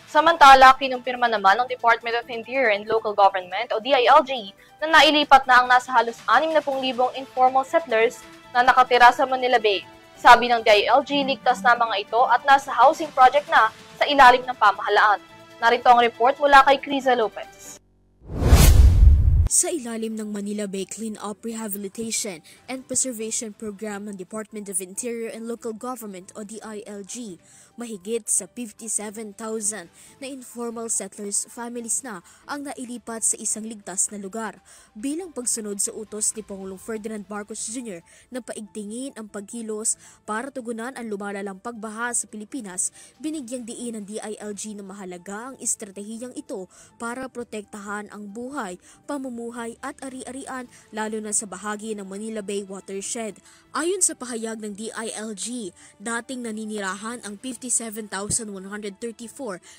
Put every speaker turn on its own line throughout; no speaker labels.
Samantala, kinumpirma naman ng Department of Interior and Local Government o DILG na nailipat na ang nasa halos 60,000 informal settlers na nakatira sa Manila Bay. Sabi ng DILG, ligtas na mga ito at nasa housing project na sa ilalim ng pamahalaan. Narito ang report mula kay Criza Lopez.
Sa ilalim ng Manila Bay Clean-up Rehabilitation and Preservation Program ng Department of Interior and Local Government o DILG, mahigit sa 57,000 na informal settlers families na ang nailipat sa isang ligtas na lugar bilang pagsunod sa utos ni Pangulong Ferdinand Marcos Jr. na paigtingin ang pagkilos para tugunan ang lumalalang pagbaha sa Pilipinas. Binigyang diin ng DILG na mahalaga ang estratehiyang ito para protektahan ang buhay, pamumuhay at ari-arian lalo na sa bahagi ng Manila Bay watershed. Ayon sa pahayag ng DILG, dating naninirahan ang 57,134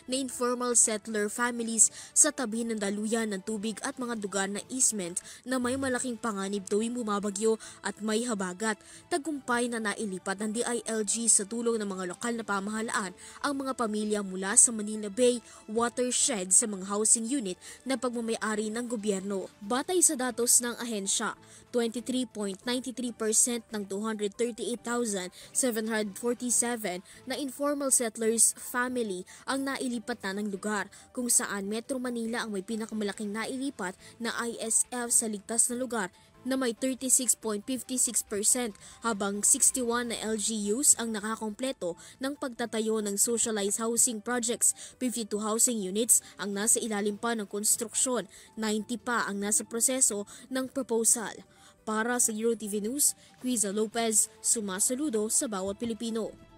na informal settler families sa tabi ng daluyan ng tubig at mga lugar na easement na may malaking panganib tuwing bumabagyo at may habagat. Tagumpay na nailipat ng DILG sa tulong ng mga lokal na pamahalaan ang mga pamilya mula sa Manila Bay watershed sa mga housing unit na pagmamayari ng gobyerno. Batay sa datos ng ahensya, 23.93% ng 238,747 na informal settlers family ang nailipat na ng lugar, kung saan Metro Manila ang may pinakamalaking nailipat na ISF sa ligtas na lugar na may 36.56% habang 61 na LGUs ang nakakompleto ng pagtatayo ng socialized housing projects. 52 housing units ang nasa ilalim pa ng konstruksyon, 90 pa ang nasa proseso ng proposal. Para sa EuroTV News, Criza Lopez, sumasaludo sa bawat Pilipino.